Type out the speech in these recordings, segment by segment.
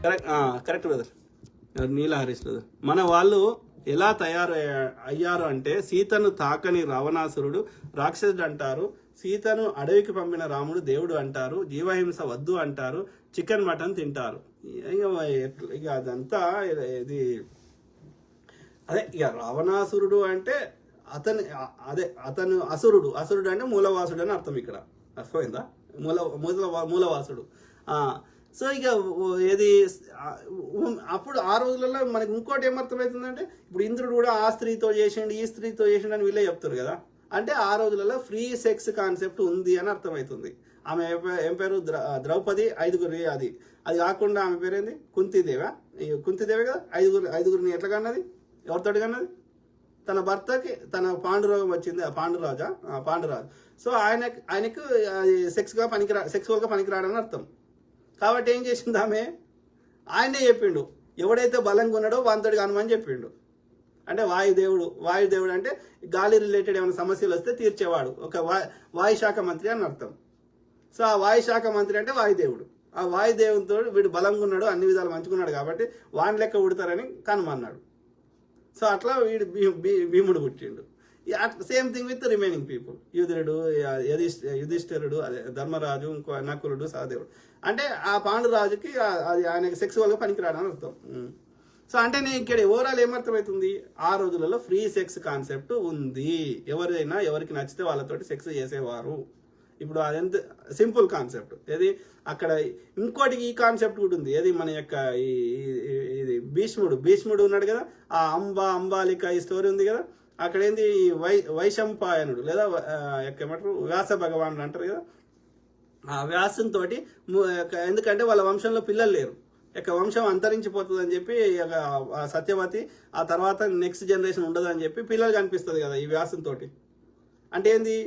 Correct correct brother. నీల Harish brother. మన వాళ్ళు ఎలా అయ్యారు అంటే, సీతను తాకని రావణాసురుడు రాక్షసుడు అంటారు, సీతను అడవికి పంపిన రాముడు దేవుడు అంటారు, జీవహింస వద్దు అంటారు, చికెన్ మటన్ తింటారు. ఇక అదంతా ఇది అదే. ఇక రావణాసురుడు అంటే అతను అసురుడు అంటే మూలవాసుడు అని అర్థం. ఇక్కడ అర్థమైందా? మూలవాసుడు. సో ఇక ఏది అప్పుడు ఆ రోజులలో మనకి ఇంకోటి ఏమర్థమవుతుందంటే, ఇప్పుడు ఇంద్రుడు కూడా ఆ స్త్రీతో చేసిండు ఈ స్త్రీతో చేసిండు అని వీళ్ళే చెప్తారు కదా. అంటే ఆ రోజులలో ఫ్రీ సెక్స్ కాన్సెప్ట్ ఉంది అని అర్థమవుతుంది. ఆమె ఏం పేరు? ద్రౌపది, ఐదుగురి. అది కాకుండా ఆమె పేరేంది? కుంతిదేవే కదా. ఐదుగురిని ఎట్లా కన్నది? ఎవరితోటి కన్నది? తన భర్తకి తన పాండురోగం వచ్చింది, పాండురాజు. సో ఆయనకు సెక్సువల్గా పనికిరాడని అర్థం. కాబట్టి ఏం చేసింది ఆమె? ఆయనే చెప్పిండు, ఎవడైతే బలంగా ఉన్నాడో వాంతోడికి హనుమని చెప్పిండు. అంటే వాయుదేవుడు అంటే గాలి రిలేటెడ్ ఏమైనా సమస్యలు వస్తే తీర్చేవాడు, ఒక వాయుశాఖ మంత్రి అని అర్థం. సో ఆ వాయుశాఖ మంత్రి అంటే వాయుదేవుడు. ఆ వాయుదేవునితో వీడు బలంగా ఉన్నాడు, అన్ని విధాలు మంచుకున్నాడు కాబట్టి వాని లెక్క ఉడతారని కనుమన్నాడు. సో అట్లా వీడు భీముడు పుట్టిండు. Same thing with remaining people. యుధిష్ఠిరుడు, అదే ధర్మరాజు, ఇంకో నకులుడు, సహదేవుడు. అంటే ఆ పాండురాజుకి అది ఆయనకి సెక్సువల్గా పనికిరాడని అర్థం. సో అంటే నేను ఇక్కడ ఓవరాల్ ఏమర్థమవుతుంది? ఆ రోజులలో ఫ్రీ సెక్స్ కాన్సెప్ట్ ఉంది. ఎవరికి నచ్చితే వాళ్ళతోటి సెక్స్ చేసేవారు. ఇప్పుడు అదెంత సింపుల్ కాన్సెప్ట్. ఏది అక్కడ ఇంకోటి ఈ కాన్సెప్ట్ కూడా ఉంది. ఏది మన యొక్క ఇది భీష్ముడు ఉన్నాడు కదా, ఆ అంబాలిక ఈ స్టోరీ ఉంది కదా. అక్కడ ఏంది వైశంపాయనుడు లేదా ఏమంటారు వ్యాస భగవానుడు అంటారు కదా. ఆ వ్యాసంతో ఎందుకంటే వాళ్ళ వంశంలో పిల్లలు లేరు, వంశం అంతరించిపోతుంది అని చెప్పి సత్యవతి ఆ తర్వాత నెక్స్ట్ జనరేషన్ ఉండదు అని చెప్పి పిల్లలు కనిపిస్తుంది కదా ఈ వ్యాసంతో. అంటే ఏంది?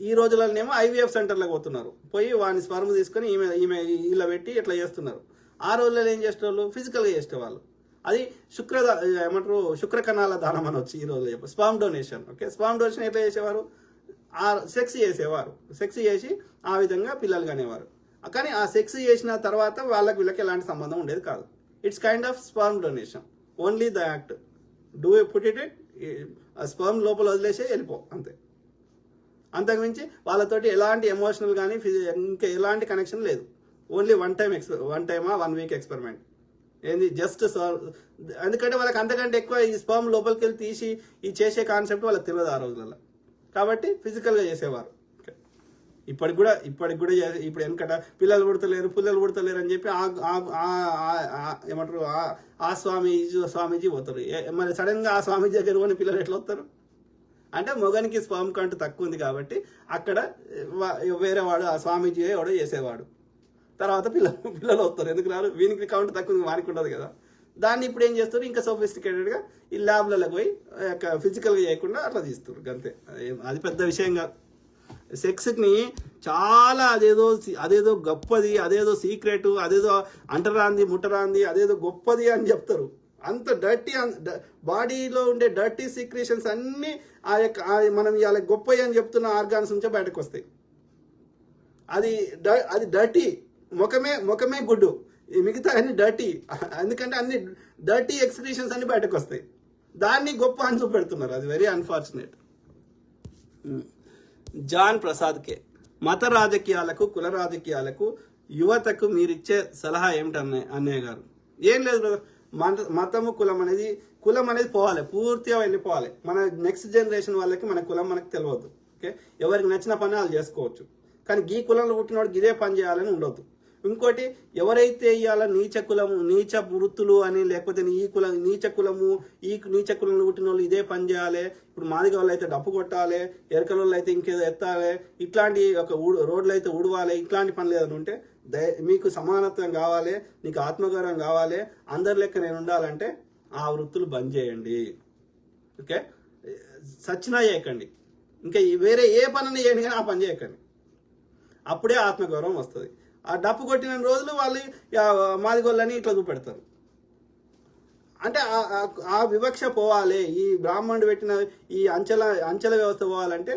ఈ రోజులలోనేమో IVF సెంటర్లకు పోతున్నారు, పోయి వాని స్పర్మ్ తీసుకొని ఈమె ఇలా పెట్టి ఇట్లా చేస్తున్నారు. ఆ రోజులలో ఏం చేసేవాళ్ళు? ఫిజికల్గా చేసేవాళ్ళు. అది శుక్రకణాల దానం అని వచ్చి ఈ రోజు sperm donation. Okay, sperm donation ఎట్లా చేసేవారు? సెక్స్ చేసేవారు, సెక్స్ చేసి ఆ విధంగా పిల్లలు కనేవారు. కానీ ఆ సెక్స్ చేసిన తర్వాత వీళ్ళకి ఎలాంటి సంబంధం ఉండేది కాదు. It's kind of sperm donation, only the act. Do put it sperm లోపల వదిలేసి వెళ్ళిపో, అంతే. అంతకుమించి వాళ్ళతోటి ఎలాంటి ఎమోషనల్ కానీ ఇంకా ఎలాంటి కనెక్షన్ లేదు. ఓన్లీ వన్ టైమా 1 వీక్ ఎక్స్పెరిమెంట్. ఏంది? జస్ట్ ఎందుకంటే వాళ్ళకి అంతకంటే ఎక్కువ ఈ స్పర్మ్ లోపలికి వెళ్ళి తీసి ఈ చేసే కాన్సెప్ట్ వాళ్ళకి తెలియదు ఆ రోజులలో. కాబట్టి ఫిజికల్గా చేసేవారు. ఇప్పటికి కూడా ఇప్పుడు వెనకట పిల్లలు పుడతలేరు అని చెప్పి ఏమంటారు ఆ స్వామీజీ పోతారు. మరి సడన్ గా ఆ స్వామీజీ దగ్గర పోని పిల్లలు ఎట్లా వస్తారు? అంటే మొగనికి స్పర్మ్ కౌంట్ తక్కువ ఉంది కాబట్టి అక్కడ వేరే వాడు ఆ స్వామీజీ ఎవడో చేసేవాడు. తర్వాత పిల్లలు వస్తారు. ఎందుకు రారు? వీనికి కౌంట్ తక్కువ ఉంది, వానికి ఉండదు కదా. దాన్ని ఇప్పుడు ఏం చేస్తారు? ఇంకా సోఫిస్టికేటెడ్గా ఈ ల్యాబ్లలో పోయి ఫిజికల్గా చేయకుండా అట్లా తీస్తారు, అంతే. అది పెద్ద విషయం కాదు. సెక్స్ని చాలా అదేదో గొప్పది, అదేదో సీక్రెట్, అదేదో అంటరాంది ముట్టరాంది, అదేదో గొప్పది అని చెప్తారు. అంత డర్టీ, బాడీలో ఉండే డర్టీ సీక్రెషన్స్ అన్నీ మనం ఇవాళ గొప్పవి అని చెప్తున్న ఆర్గాన్స్ నుంచే బయటకు వస్తాయి. అది డర్టీ, ముఖమే గుడ్డు, మిగతా అన్ని డర్టీ. ఎందుకంటే అన్ని డర్టీ ఎక్స్క్రీషన్స్ అన్ని బయటకు వస్తాయి. దాన్ని గొప్ప అని చూపెడుతున్నారు. అది వెరీ అన్ఫార్చునేట్. జాన్ ప్రసాద్ కే, మత రాజకీయాలకు కుల రాజకీయాలకు యువతకు మీరిచ్చే సలహా ఏమిటి అన్నయ్య గారు? ఏం లేదు, మతము కులం అనేది పోవాలి, పూర్తిగా వెళ్ళిపోవాలి. మన నెక్స్ట్ జనరేషన్ వాళ్ళకి మన కులం మనకు తెలియదు. ఓకే, ఎవరికి నచ్చిన పని వాళ్ళు చేసుకోవచ్చు, కానీ ఈ కులంలో పుట్టినవాడికి ఇదే పని చేయాలని ఉండొద్దు. ఇంకోటి, ఎవరైతే ఇవాళ నీచ వృత్తులు అని, లేకపోతే నీచ కులంలో పుట్టిన వాళ్ళు ఇదే పని చేయాలి, ఇప్పుడు మాదిగ వాళ్ళు అయితే డప్పు కొట్టాలి, ఎరకల వాళ్ళు అయితే ఇంకేదో ఎత్తాలి, ఇట్లాంటి రోడ్లు అయితే ఊడవాలి, ఇట్లాంటి పనులు ఏదైనా ఉంటే మీకు సమానత్వం కావాలి, నీకు ఆత్మగౌరవం కావాలి, అందరి లెక్క నేను ఉండాలంటే ఆ వృత్తులు బంద్ చేయండి. ఓకే, సచ్చినా చేయకండి, ఇంకా వేరే ఏ పని చేయండి, కానీ ఆ పని చేయకండి. అప్పుడే ఆత్మగౌరవం వస్తుంది. ఆ డప్పు కొట్టిన రోజులు వాళ్ళు మాదిగోళ్ళని ఇట్లా చూపెడతారు. అంటే ఆ వివక్ష పోవాలి. ఈ బ్రాహ్మణుడు పెట్టిన ఈ అంచెల వ్యవస్థ పోవాలంటే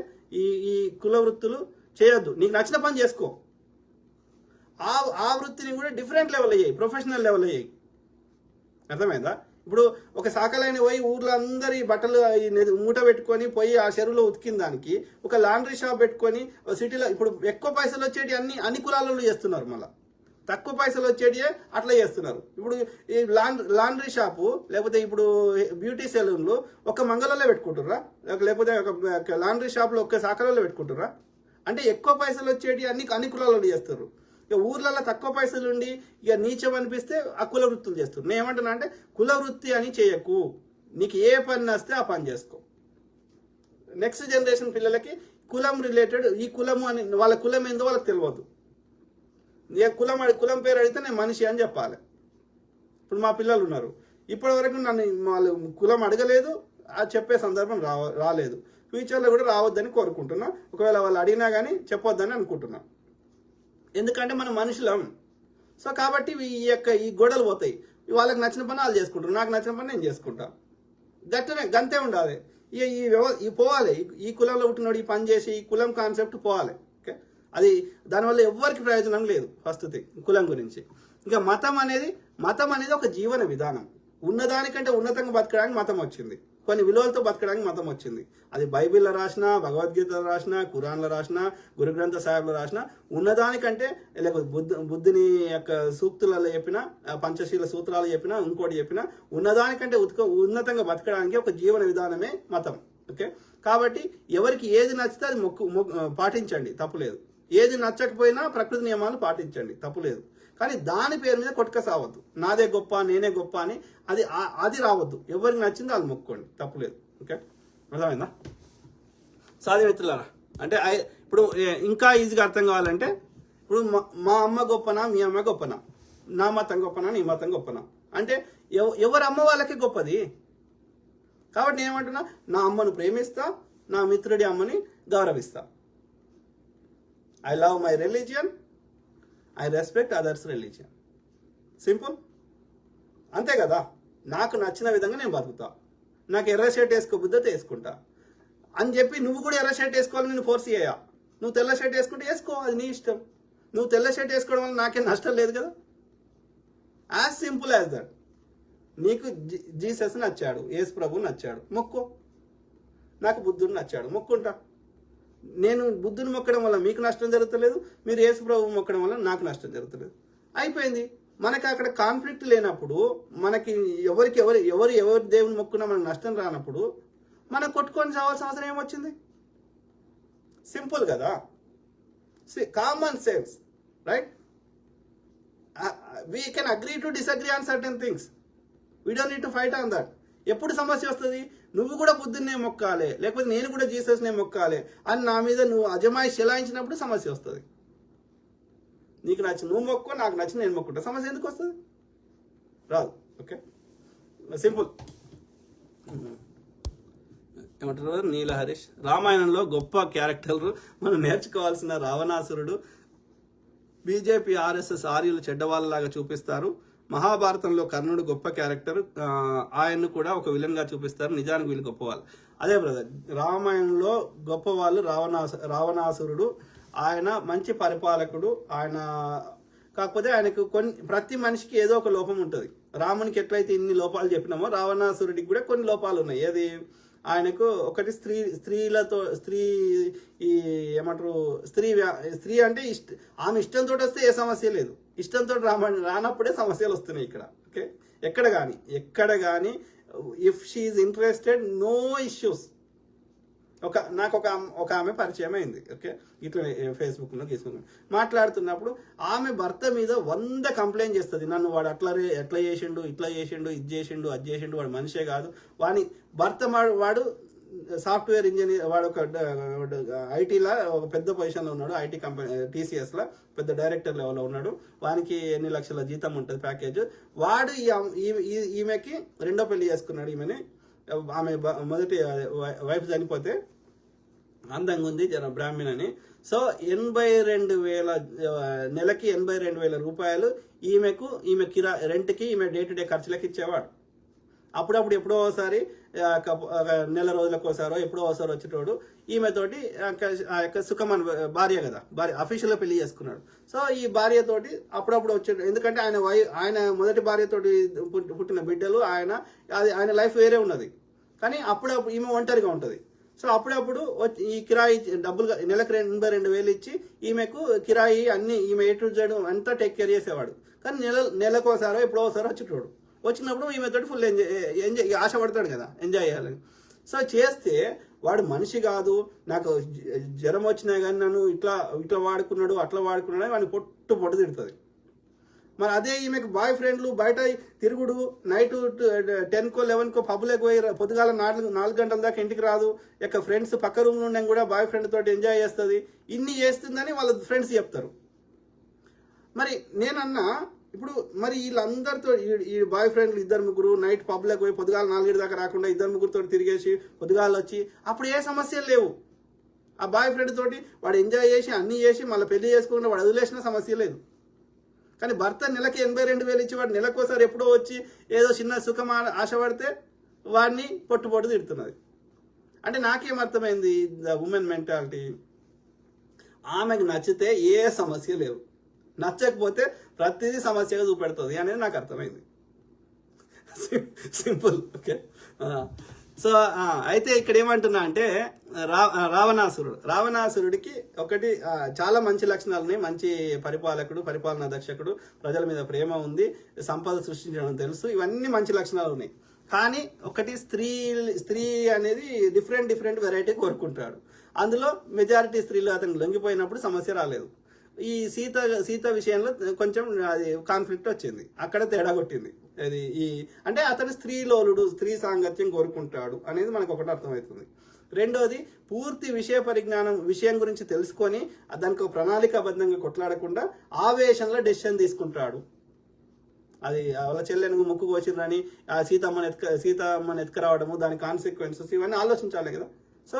ఈ కుల వృత్తులు చేయొద్దు. నీకు నచ్చిన పని చేసుకో. ఆ వృత్తిని కూడా డిఫరెంట్ లెవెల్ అయ్యాయి, ప్రొఫెషనల్ లెవెల్ అయ్యాయి. అర్థమైందా? ఇప్పుడు ఒక సాకలైన పోయి ఊర్లో అందరి బట్టలు మూట పెట్టుకొని పోయి ఆ చెరువులో ఉతికిన దానికి ఒక లాండ్రీ షాప్ పెట్టుకొని సిటీలో ఇప్పుడు ఎక్కువ పైసలు వచ్చేటి అన్ని కులాలలో చేస్తున్నారు, మళ్ళీ తక్కువ పైసలు వచ్చేటి అట్లా చేస్తున్నారు. ఇప్పుడు ఈ లాండ్రీ షాపు లేకపోతే ఇప్పుడు బ్యూటీ సెలూన్లు ఒక మంగళంలో పెట్టుకుంటుర్రా, లేకపోతే ఒక లాండ్రీ షాప్లో ఒక్క సాకలలో పెట్టుకుంటుర్రా? అంటే ఎక్కువ పైసలు వచ్చేటి అన్ని కులాలలో చేస్తారు. ఇక ఊర్లలో తక్కువ పైసలు ఉండి ఇక నీచం అనిపిస్తే ఆ కుల వృత్తులు చేస్తారు. నేను ఏమంటున్నా అంటే కుల వృత్తి అని చేయకు, నీకు ఏ పని వస్తే ఆ పని చేసుకో. నెక్స్ట్ జనరేషన్ పిల్లలకి కులం రిలేటెడ్ ఈ కులము అని వాళ్ళ కులం ఏందో వాళ్ళకి తెలియదు. ఏ కులం పేరు అడిగితే నేను మనిషి అని చెప్పాలి. ఇప్పుడు మా పిల్లలు ఉన్నారు, ఇప్పటి వరకు నన్ను వాళ్ళు కులం అడగలేదు, అది చెప్పే సందర్భం రాలేదు. ఫ్యూచర్లో కూడా రావద్దని కోరుకుంటున్నా. ఒకవేళ వాళ్ళు అడిగినా కానీ చెప్పొద్దని అనుకుంటున్నా. ఎందుకంటే మనం మనుషులం. సో కాబట్టి ఈ గొడవలు పోతాయి. వాళ్ళకి నచ్చిన పని వాళ్ళు చేసుకుంటారు, నాకు నచ్చిన పని నేను చేసుకుంటా. గంతే ఉండాలి. ఈ పోవాలి, ఈ కులంలో పుట్టినోడు ఈ పని చేసి ఈ కులం కాన్సెప్ట్ పోవాలి. ఓకే, అది దానివల్ల ఎవరికి ప్రయోజనం లేదు. ఫస్ట్ థింగ్ కులం గురించి. ఇంకా మతం అనేది ఒక జీవన విధానం. ఉన్నదానికంటే ఉన్నతంగా బతకడానికి మతం వచ్చింది, కొన్ని విలువలతో బతకడానికి మతం వచ్చింది. అది బైబిల్లో రాసినా, భగవద్గీతలో రాసినా, ఖురాన్లో రాసినా, గురు గ్రంథ సాహిబ్లో రాసినా, ఉన్నదానికంటే లేకపోతే బుద్ధుని యొక్క సూక్తులలో చెప్పినా, పంచశీల సూత్రాలు చెప్పినా, ఇంకోటి చెప్పినా, ఉన్నదానికంటే ఉన్నతంగా బతకడానికి ఒక జీవన విధానమే మతం. ఓకే, కాబట్టి ఎవరికి ఏది నచ్చితే అది పాటించండి, తప్పులేదు. ఏది నచ్చకపోయినా ప్రకృతి నియమాలు పాటించండి, తప్పులేదు. కానీ దాని పేరు మీద కొట్టుక సావద్దు. నాదే గొప్ప, నేనే గొప్ప అని అది రావద్దు. ఎవరికి నచ్చిందో అది మొక్కుకోండి, తప్పులేదు. ఓకే, అర్థమైందా? సాధ్యమిత్రులారా, అంటే ఇప్పుడు ఇంకా ఈజీగా అర్థం కావాలంటే, ఇప్పుడు మా అమ్మ గొప్పనా, మీ అమ్మ గొప్పనా, నా మతం గొప్పనా, నీ మతం గొప్పనా అంటే ఎవరి అమ్మ వాళ్ళకి గొప్పది. కాబట్టి నేను ఏమంటున్నా, నా అమ్మను ప్రేమిస్తా, నా మిత్రుడి అమ్మని గౌరవిస్తా. I love my religion, I respect others religion. Simple, అంతే కదా. నాకు నచ్చిన విధంగా నేను బతుకుతా. నాకు ఎర్ర షర్ట్ వేసుకోబుద్ధితే వేసుకుంటా అని చెప్పి నువ్వు కూడా ఎర్ర షర్ట్ వేసుకోవాలని నేను ఫోర్స్ చేయ. నువ్వు తెల్ల షర్ట్ వేసుకుంటే వేసుకో, అది నీ ఇష్టం. నువ్వు తెల్ల షర్ట్ వేసుకోవడం వల్ల నాకేం నష్టం లేదు కదా. As simple as that. నీకు జీసస్ నచ్చాడు, యేసు ప్రభు నచ్చాడు, మొక్కో. నాకు బుద్ధుడు నచ్చాడు, మొక్కుంటా. నేను బుద్ధుని మొక్కడం వల్ల మీకు నష్టం జరుగుతలేదు, మీరు యేసు ప్రభు మొక్కడం వల్ల నాకు నష్టం జరుగుతలేదు. అయిపోయింది. మనకి అక్కడ కాన్ఫ్లిక్ట్ లేనప్పుడు, మనకి ఎవరి దేవుని మొక్కున్నా మనకు నష్టం రానప్పుడు మనం కొట్టుకొని చావాల్సిన అవసరం ఏమొచ్చింది? సింపుల్ కదా, common sense, right? We can agree to disagree on certain things. We don't need to fight on that. ఎప్పుడు సమస్య వస్తుంది? నువ్వు కూడా బుద్ధున్నే మొక్కాలి, లేకపోతే నేను కూడా జీసస్నే మొక్కాలి అని నా మీద నువ్వు అజమాయి చెలాయించినప్పుడు సమస్య వస్తుంది. నీకు నచ్చి నువ్వు మొక్కో, నాకు నచ్చి నేను మొక్కుంటా. సమస్య ఎందుకు వస్తుంది? రాదు. Okay, simple. ఏమంటారు? నీల హరీష్, రామాయణంలో గొప్ప క్యారెక్టర్ మనం నేర్చుకోవాల్సిన రావణాసురుడు. బీజేపీ, ఆర్ఎస్ఎస్, ఆర్యులు చెడ్డవాళ్ళలాగా చూపిస్తారు. మహాభారతంలో కర్ణుడు గొప్ప క్యారెక్టర్, ఆయన్ను కూడా ఒక విలన్ గా చూపిస్తారు. నిజానికి వీళ్ళు గొప్పవాళ్ళు. అదే బ్రదర్, రామాయణంలో గొప్పవాళ్ళు రావణాసురుడు. ఆయన మంచి పరిపాలకుడు. ఆయన కాకపోతే ఆయనకు ప్రతి మనిషికి ఏదో ఒక లోపం ఉంటుంది. రామునికి ఎట్లయితే ఇన్ని లోపాలు చెప్పినామో రావణాసురుడికి కూడా కొన్ని లోపాలు ఉన్నాయి. ఏది? ఆయనకు ఒకటి ఏమంటారు, స్త్రీ అంటే ఆమె ఇష్టంతో వస్తే ఏ సమస్య లేదు, ఇష్టంతో రానప్పుడే సమస్యలు వస్తున్నాయి ఇక్కడ. ఓకే, ఎక్కడ కానీ if she interested, no issues. నాకు ఒక ఆమె పరిచయం అయింది. ఓకే, ఇట్లా ఫేస్బుక్లో మాట్లాడుతున్నప్పుడు ఆమె భర్త మీద 100 కంప్లైంట్ చేస్తుంది. నన్ను వాడు ఎట్లా చేసిండు, ఇట్లా చేసిండు, ఇది చేసిండు, అది చేసిండు, వాడు మనిషే కాదు. భర్త వాడు సాఫ్ట్వేర్ ఇంజనీర్, వాడు ఒక ఐటీలో ఒక పెద్ద పొజిషన్లో ఉన్నాడు. ఐటీ కంపెనీ TCSలో పెద్ద డైరెక్టర్ లెవెల్లో ఉన్నాడు. వానికి ఎన్ని లక్షల జీతం ఉంటుంది, ప్యాకేజ్. వాడు ఈమెకి రెండో పెళ్లి చేసుకున్నాడు. ఈమెని ఆమె మొదటి వైఫ్ చనిపోతే అందంగా ఉంది, బ్రాహ్మణ్ అని. సో 82,000 నెలకి 82,000 రూపాయలు ఈమె రెంట్కి, ఈమె డే టు డే ఖర్చులకి ఇచ్చేవాడు. అప్పుడప్పుడు ఎప్పుడో ఒకసారి ఒక నెల రోజులకోసారో ఎప్పుడో ఒకసారి వచ్చేటోడు. ఈమెతోటి ఆ యొక్క సుఖమన్ భార్య కదా, భార్య అఫీషియల్గా పెళ్లి చేసుకున్నాడు. సో ఈ భార్యతోటి అప్పుడప్పుడు వచ్చేటోడు. ఎందుకంటే ఆయన మొదటి భార్యతోటి పుట్టిన బిడ్డలు, ఆయన లైఫ్ వేరే ఉన్నది. కానీ అప్పుడప్పుడు ఈమె ఒంటరిగా ఉంటుంది. సో అప్పుడప్పుడు ఈ కిరాయి డబ్బులు నెలకు 82,000 ఇచ్చి ఈమెకు కిరాయి అన్ని ఈమె ఎటు చేయడం అంతా టేక్ కేర్ చేసేవాడు. కానీ నెలకోసారో ఎప్పుడో ఒకసారి వచ్చేటోడు. వచ్చినప్పుడు ఈమెతోటి ఫుల్ ఎంజాయ్ ఆశపడతాడు కదా, ఎంజాయ్ చేయాలని. సో చేస్తే వాడు మనిషి కాదు, నాకు జ్వరం వచ్చినా కానీ నన్ను ఇట్లా వాడుకున్నాడు అట్లా వాడుకున్నాడు అని వాడిని పొట్టు తిడుతుంది. మరి అదే ఈమెకు బాయ్ ఫ్రెండ్లు బయట తిరుగుడు, నైట్ 10కో 11కో పబ్లోకి పోయి పొద్దుగాల 4 గంటల దాకా ఇంటికి రాదు, ఇక ఫ్రెండ్స్ పక్క రూమ్ నుండి కూడా బాయ్ ఫ్రెండ్ తోటి ఎంజాయ్ చేస్తుంది. ఇన్ని చేస్తుందని వాళ్ళ ఫ్రెండ్స్ చెప్తారు. మరి నేనన్నా ఇప్పుడు మరి వీళ్ళందరితో ఈ బాయ్ ఫ్రెండ్లు 2-3 నైట్ పబ్లోకి పోయి పొద్దుగాల 4 దాకా రాకుండా 2-3 తిరిగేసి పొద్దుగాల వచ్చి అప్పుడు ఏ సమస్యలు లేవు. ఆ బాయ్ ఫ్రెండ్ తోటి వాడు ఎంజాయ్ చేసి అన్నీ చేసి మళ్ళీ పెళ్లి చేసుకుంటే వాడు వదిలేసిన సమస్య లేదు. కానీ భర్త నెలకి 82,000 ఇచ్చి వాడు నెలకోసారి ఎప్పుడో వచ్చి ఏదో చిన్న సుఖం ఆశపడితే వాడిని పొట్టు తిడుతున్నది. అంటే నాకేం అర్థమైంది ద ఉమెన్ మెంటాలిటీ, ఆమెకు నచ్చితే ఏ సమస్య లేవు, నచ్చకపోతే ప్రతిదీ సమస్యగా చూపెడుతుంది అనేది నాకు అర్థమైంది. సింపుల్. ఓకే. సో అయితే ఇక్కడ ఏమంటున్నా అంటే రావణాసురుడికి ఒకటి చాలా మంచి లక్షణాలు ఉన్నాయి. మంచి పరిపాలకుడు, పరిపాలనా దక్షకుడు, ప్రజల మీద ప్రేమ ఉంది, సంపద సృష్టించడం తెలుసు, ఇవన్నీ మంచి లక్షణాలు ఉన్నాయి. కానీ ఒకటి స్త్రీ అనేది డిఫరెంట్ వెరైటీ కోరుకుంటాడు. అందులో మెజారిటీ స్త్రీలు అతను లొంగిపోయినప్పుడు సమస్య రాలేదు. ఈ సీత విషయంలో కొంచెం అది కాన్ఫ్లిక్ట్ వచ్చింది, అక్కడ తేడా కొట్టింది. అది అంటే అతను స్త్రీలోలుడు, స్త్రీ సాంగత్యం కోరుకుంటాడు అనేది మనకు ఒకటి అర్థమవుతుంది. రెండోది పూర్తి విషయం గురించి తెలుసుకొని దానికి ఒక ప్రణాళికాబద్ధంగా కొట్లాడకుండా ఆవేశంలో డెసిషన్ తీసుకుంటాడు. అది వాళ్ళ చెల్లెను ముక్కు కోసిరని సీతమ్మని ఎత్తుకురావడము, దాని కాన్సిక్వెన్సెస్ ఇవన్నీ ఆలోచించాలి కదా. సో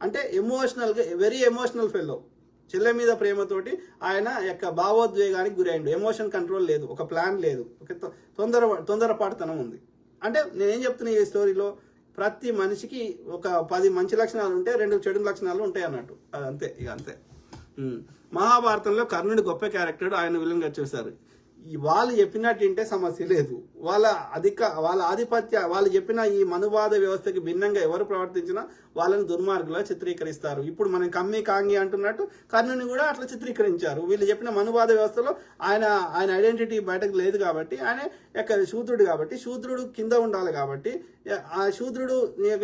అంటే ఎమోషనల్గా వెరీ ఎమోషనల్ ఫెల్లో, చెల్లె మీద ప్రేమతోటి ఆయన యొక్క భావోద్వేగానికి గురైండు. ఎమోషన్ కంట్రోల్ లేదు, ఒక ప్లాన్ లేదు, ఒక తొందరపాటుతనం ఉంది. అంటే నేనేం చెప్తున్నా ఈ స్టోరీలో, ప్రతి మనిషికి ఒక 10 మంచి లక్షణాలు ఉంటే 2 చెడు లక్షణాలు ఉంటాయి అన్నట్టు. అదంతే, ఇక అంతే. మహాభారతంలో కర్ణుడి గొప్ప క్యారెక్టర్, ఆయన విలన్గా చూశారు. వాళ్ళు చెప్పినట్టు వింటే సమస్య లేదు. వాళ్ళ ఆధిపత్య, వాళ్ళు చెప్పిన ఈ మనువాద వ్యవస్థకి భిన్నంగా ఎవరు ప్రవర్తించినా వాళ్ళని దుర్మార్గులా చిత్రీకరిస్తారు. ఇప్పుడు మనం కమ్మి కాంగి అంటున్నట్టు కర్ణుని కూడా అట్లా చిత్రీకరించారు. వీళ్ళు చెప్పిన మనువాద వ్యవస్థలో ఆయన ఐడెంటిటీ బయటకు లేదు కాబట్టి, ఆయన యొక్క శూద్రుడు కాబట్టి, శూద్రుడు కింద ఉండాలి కాబట్టి, ఆ శూద్రుడు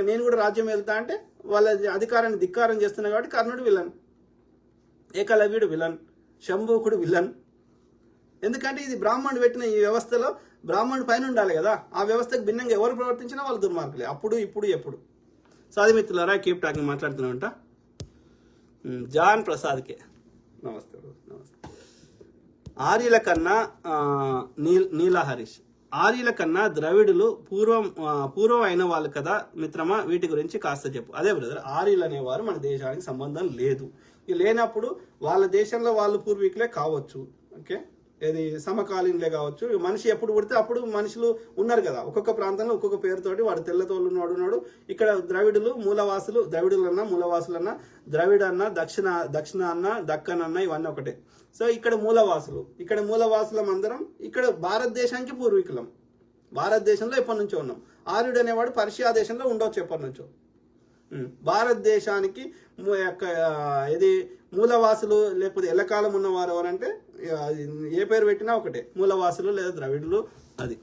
నేను కూడా రాజ్యం వెళ్తా అంటే వాళ్ళ అధికారాన్ని ధిక్కారం చేస్తున్నా కాబట్టి కర్ణుడు విలన్, ఏకలవ్యుడు విలన్, శంభూకుడు విలన్. ఎందుకంటే ఇది బ్రాహ్మణుడు పెట్టిన ఈ వ్యవస్థలో బ్రాహ్మణుడు పైన ఉండాలి కదా. ఆ వ్యవస్థకు భిన్నంగా ఎవరు ప్రవర్తించినా వాళ్ళు దుర్మార్గులే, అప్పుడు ఇప్పుడు ఎప్పుడు. సో అది మిత్రులారా, కీప్ టాకింగ్ మాట్లాడుతున్నామంట. జాన్ ప్రసాద్కే నమస్తే. ఆర్యుల కన్నా నీలా హరీష్, ఆర్యుల కన్నా ద్రవిడులు పూర్వం అయిన వాళ్ళు కదా మిత్రమా, వీటి గురించి కాస్త చెప్పు. అదే బ్రదర్, ఆర్యులు అనేవారు మన దేశానికి సంబంధం లేదు. ఇది లేనప్పుడు వాళ్ళ దేశంలో వాళ్ళు పూర్వీకులే కావచ్చు. ఓకే, ఇది సమకాలీనులే కావచ్చు. మనిషి ఎప్పుడు పుడితే అప్పుడు మనుషులు ఉన్నారు కదా, ఒక్కొక్క ప్రాంతంలో ఒక్కొక్క పేరుతోటి. వాడు తెల్లతోళ్ళు ఉన్నాడు. ఇక్కడ ద్రవిడులు మూలవాసులు, ద్రవిడులన్నా మూలవాసులన్నా, ద్రవిడ అన్న, దక్షిణ అన్న, దక్కన్ అన్న, ఇవన్నీ ఒకటే. సో ఇక్కడ మూలవాసులం అందరం ఇక్కడ భారతదేశానికి పూర్వీకులం. భారతదేశంలో ఎప్పటి నుంచో ఉన్నాం. ఆర్యుడు అనేవాడు పర్షియా దేశంలో ఉండవచ్చు ఎప్పటి నుంచో. భారతదేశానికి ఇది మూలవాసులు లేకపోతే ఎల్లకాలం ఉన్నవారు ఎవరంటే ఏ పేరు పెట్టినా ఒకటే, మూలవాసులు లేదా ద్రవిడులు. అది